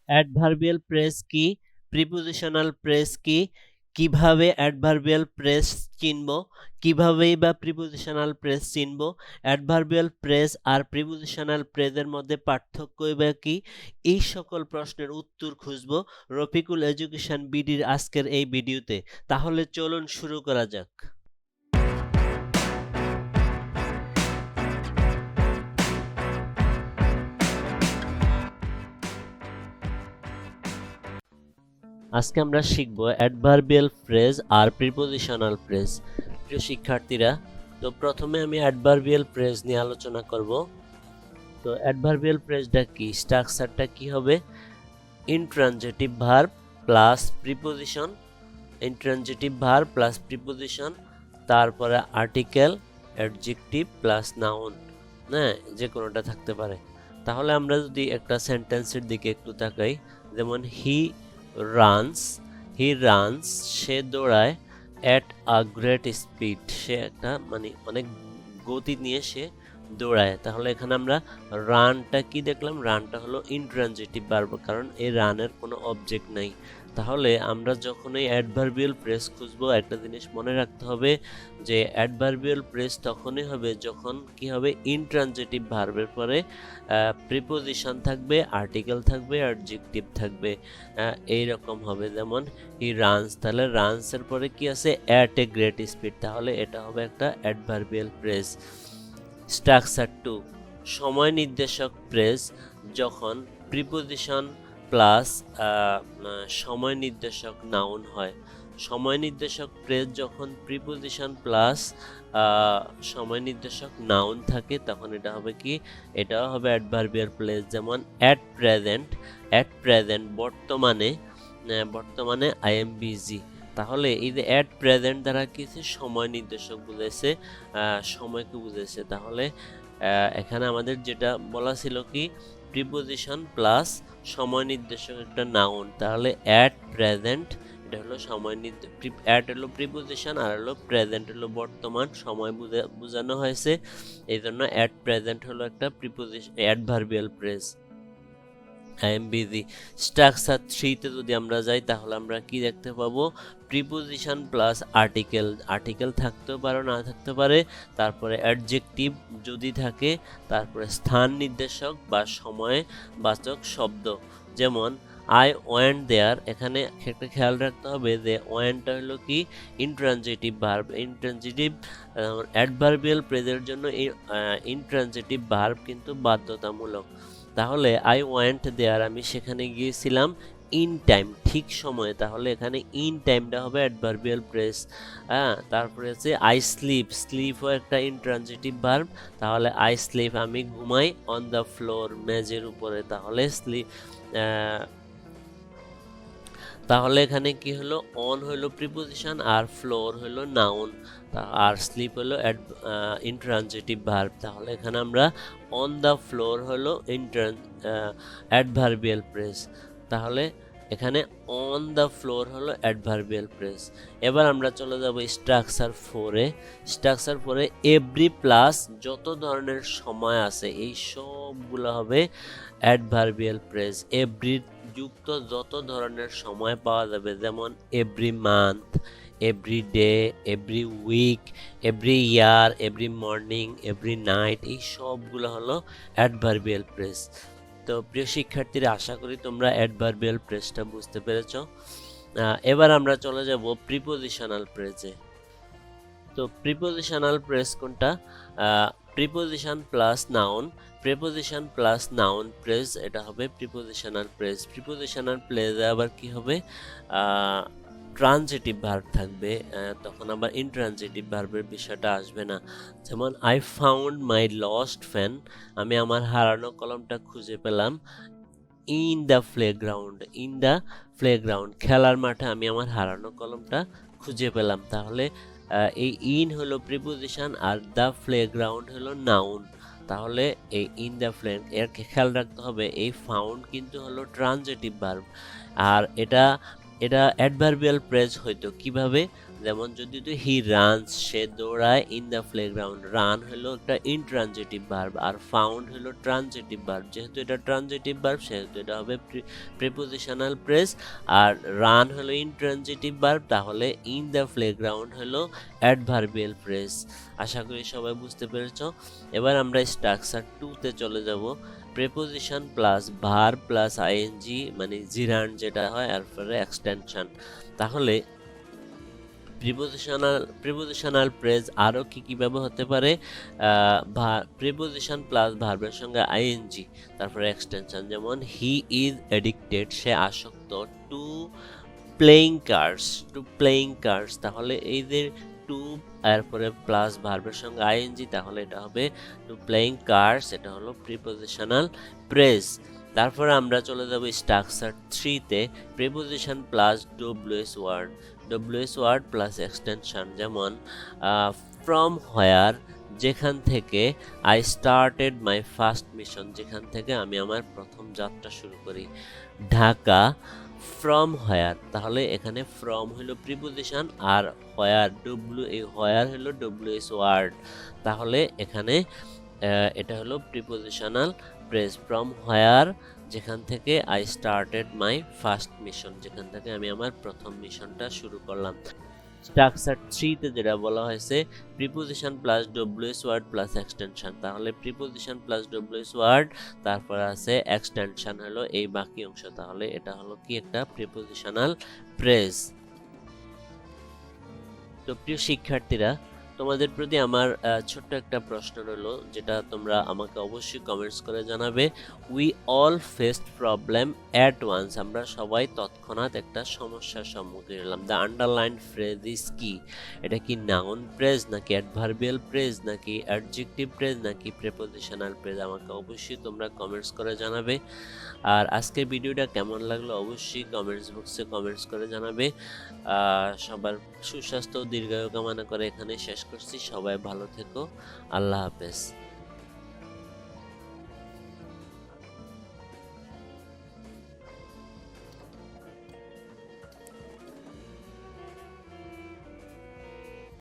Adverbial press কি, prepositional press কি, কিভাবে অ্যাডভার্বিয়াল প্রেস চিনবো, কিভাবেই বা প্রিপোজিশনাল প্রেস চিনবো, অ্যাডভার্বিয়াল প্রেস আর প্রিপোজিশনাল প্রেসের মধ্যে পার্থক্যই বা কি, এই সকল প্রশ্নের উত্তর খুঁজবো রফিকুল এডুকেশন বিডির আজকের এই ভিডিওতে। তাহলে চলুন শুরু করা যাক। আজকে আমরা শিখব অ্যাডভার্বিয়াল ফ্রেজ আর প্রিপোজিশনাল ফ্রেজ। প্রিয় শিক্ষার্থীরা, তো প্রথমে আমি অ্যাডভার্বিয়াল ফ্রেজ নিয়ে আলোচনা করব। তো অ্যাডভার্বিয়াল ফ্রেজটা কি, স্ট্রাকচারটা কি হবে, intransitive verb plus preposition, intransitive verb plus preposition, তারপরে আর্টিকেল, অ্যাডজেক্টিভ প্লাস নাউন, হ্যাঁ যে কোনোটা থাকতে পারে। তাহলে আমরা যদি একটা সেন্টেন্সের দিকে একটু তাকাই, যেমন হি রানস সে দৌড়ায়, অ্যাট আ গ্রেট স্পিড সে একটা মানে অনেক গতি নিয়ে সে দৌড়ায়। তাহলে এখানে আমরা রানটা কি দেখলাম, রানটা হলো ইনট্রানজিটিভ ভার্ব, কারণ এই রানের কোনো অবজেক্ট নাই। তাহলে আমরা যখন এই অ্যাডভার্বিয়াল ফ্রেজ খুঁজবো, একটা জিনিস মনে রাখতে হবে যে অ্যাডভার্বিয়াল ফ্রেজ তখনই হবে যখন কি হবে, ইনট্রানজিটিভ ভার্বের পরে প্রিপোজিশন থাকবে, আর্টিকেল থাকবে, অ্যাডজেক্টিভ থাকবে, এইরকম হবে। যেমন হি রানস, তাহলে রানসের পরে কি আছে, অ্যাট এ গ্রেট স্পিড, তাহলে এটা হবে একটা অ্যাডভার্বিয়াল ফ্রেজ। স্ট্রাকচার 2, সময় নির্দেশক ফ্রেজ যখন প্রিপোজিশন প্লাস সময় নির্দেশক নাউন হয়। সময় নির্দেশক ফ্রেজ যখন প্রিপোজিশন প্লাস সময় নির্দেশক নাউন থাকে তখন এটা হবে কি, এটাও হবে অ্যাডভার্বিয়াল ফ্রেজ। যেমন অ্যাট প্রেজেন্ট বর্তমানে, বর্তমানে আই এম বিজি। তাহলে এই যে অ্যাট প্রেজেন্ট দ্বারা কিছু সময় নির্দেশক বুঝাইছে, সময়কে বুঝাইছে। তাহলে এখানে আমাদের যেটা বলা ছিল কি, প্রিপোজিশন প্লাস সময় নির্দেশক একটা নাউন, তাহলে অ্যাট প্রেজেন্ট এটা হলো সময় অ্যাট হলো প্রিপোজিশন আর হলো প্রেজেন্ট হলো বর্তমান সময় বোঝানো হয়েছে, এই জন্য অ্যাট প্রেজেন্ট হলো একটা preposition adverbial phrase. I am busy. Structure 3তে যদি আমরা যাই তাহলে আমরা কি দেখতে পাবো, প্রিপোজিশন প্লাস আর্টিকেল, আর্টিকেল থাকতেও পারে না থাকতে পারে, তারপরে অ্যাডজেক্টিভ যদি থাকে, তারপরে স্থান নির্দেশক বা সময় বাচক শব্দ। যেমন আই ওয়েন্ট দেয়ার, এখানে একটা খেয়াল রাখতে হবে যে ওয়েন্টটা হলো কি, ইনট্রানজিটিভ ভার্ব, ইনট্রানজিটিভ অ্যাডভার্বিয়াল ফ্রেজের জন্য এই ইনট্রানজিটিভ ভার্ব কিন্তু বাধ্যতামূলক। তাহলে আই ওয়েন্ট দেয়ার আমি সেখানে গিয়েছিলাম ইন টাইম ঠিক সময়ে, তাহলে এখানে ইন টাইমটা হবে অ্যাডভার্বিয়াল ফ্রেজ। তারপরে আছে আই স্লিপও একটা ইনট্রানজিটিভ ভার্ব, তাহলে আই স্লিপ আমি ঘুমাই, অন দ্য ফ্লোর মেজের উপরে, তাহলে স্লিপ, তাহলে এখানে কি হলো, অন হলো প্রিপোজিশন আর ফ্লোর হলো নাউন, আর স্লিপ হলো ইনট্রানজিটিভ ভার্ব। তাহলে এখানে আমরা অন দ্য ফ্লোর হলো অ্যাডভার্বিয়াল ফ্রেজ, তাহলে এখানে অন দ্য ফ্লোর হলো অ্যাডভার্বিয়াল ফ্রেজ। এবার আমরা চলে যাব স্ট্রাকচার 4-এ। স্ট্রাকচার 4-এ এভরি প্লাস যত ধরনের সময় আছে এই সবগুলো হবে অ্যাডভার্বিয়াল ফ্রেজ। এভরি যুক্ত যত ধরনের সময় পাওয়া যাবে, যেমন every month, every day, every week, every year, every morning, every night, এই সবগুলো হলো অ্যাডভার্বিয়াল ফ্রেজ। তো প্রিয় শিক্ষার্থীরা, আশা করি তোমরা অ্যাডভার্বিয়াল ফ্রেজটা বুঝতে পেরেছো। এবার আমরা চলে যাব প্রিপোজিশনাল ফ্রেজে। তো প্রিপোজিশনাল ফ্রেজ কোনটা, preposition plus noun, preposition plus noun phrase, এটা হবে প্রিপোজিশনাল ফ্রেজ। প্রিপোজিশনাল ফ্রেজে আবার কি হবে, ট্রানজিটিভ ভার্ব থাকবে, তখন আবার ইনট্রানজিটিভ ভার্বের বিষয়টা আসবে না। যেমন I found my lost pen, আমি আমার হারানো কলমটা খুঁজে পেলাম, ইন দ্য প্লেগ্রাউন্ড খেলার মাঠে আমি আমার হারানো কলমটা খুঁজে পেলাম। তাহলে এই ইন হলো প্রিপোজিশন আর দ্য প্লেগ্রাউন্ড হলো নাউন, তাহলে এই ইন দ্য এর খেয়াল রাখতে হবে এই ফাউন্ড কিন্তু হলো ট্রানজিটিভ ভার্ব, আর এটা অ্যাডভার্বিয়াল ফ্রেজ হয়তো কিভাবে, যেমন যদি তুই হি রানস সে দৌড়ায় ইন দ্য প্লেগ্রাউন্ড, রান হলো একটা ইনট্রানজিটিভ ভার্ব আর ফাউন্ড হলো ট্রানজিটিভ ভার্ব, যেহেতু এটা ট্রানজিটিভ ভার্ব সেহেতু এটা হবে প্রিপোজিশনাল ফ্রেজ। আর রান হলো ইনট্রানজিটিভ ভার্ব, তাহলে ইন দ্য প্লেগ্রাউন্ড হলো অ্যাডভার্বিয়াল ফ্রেজ। আশা করি সবাই বুঝতে পেরেছো। এবার আমরা স্ট্রাকচার 2 তে চলে যাব। Preposition plus verb plus ING মানে জিরান্ড যেটা হয়, এরপরে এক্সটেনশন। তাহলে প্রিপোজিশনাল ফ্রেজ আরও কি কিভাবে হতে পারে? প্রিপোজিশন প্লাস ভার্বের সঙ্গে আইএনজি, তারপরে এক্সটেনশন, যেমন হি ইজ এডিক্টেড সে আসক্ত টু প্লেইং কার্ডস, তাহলে এই যে টু এরপরে প্লাস ভার্বের সঙ্গে আইএনজি, তাহলে এটা হবে টু প্লেইং কার্ডস, এটা হলো প্রিপোজিশনাল ফ্রেজ। তারপরে আমরা চলে যাব স্ট্রাকচার 3 তে। Preposition plus WS word plus extension, যেমন ফ্রম হোয়ার যেখান থেকে, I started my first mission যেখান থেকে আমি আমার প্রথম যাত্রা শুরু করি, ঢাকা ফ্রম হোয়ার, তাহলে এখানে ফ্রম হলো প্রিপোজিশন আর হোয়ার হলো ডব্লিউএস ওয়ার্ড, তাহলে এখানে এটা হলো প্রিপোজিশনাল ফ্রেজ। ফ্রম হোয়ার যেখান থেকে, I started my first mission যেখান থেকে আমি আমার প্রথম মিশনটা শুরু করলাম। স্ট্রাকচার 3 তে যেটা বলা হয়েছে preposition plus WS word plus extension, তাহলে প্রিপোজিশন প্লাস ডব্লিউএস ওয়ার্ড তারপর আছে এক্সটেনশন হলো এই বাকি অংশ, তাহলে এটা হলো কি একটা প্রিপোজিশনাল ফ্রেজ। তো প্রিয় শিক্ষার্থীরা, তোমাদের প্রতি আমার ছোট্ট একটা প্রশ্ন রইল, যেটা তোমরা আমাকে অবশ্যই কমেন্টস করে জানাবে। We all faced problem at once, আমরা সবাই তৎক্ষণাৎ একটা সমস্যার সম্মুখীন হলাম। দ্য আন্ডারলাইন ফ্রেজ ইজ কি? এটা কি নাউন ফ্রেজ নাকি অ্যাডভার্বিয়াল ফ্রেজ নাকি অ্যাডজেক্টিভ ফ্রেজ নাকি প্রিপোজিশনাল ফ্রেজ? আমাকে অবশ্যই তোমরা কমেন্টস করে জানাবে। আর আজকের ভিডিওটা কেমন লাগলো অবশ্যই কমেন্টস বক্সে কমেন্টস করে জানাবে। সবার সুস্বাস্থ্য ও দীর্ঘায়ু কামনা করে এখানে শেষ করছি। সবাই ভালো থেকো। আল্লাহ হাফেজ।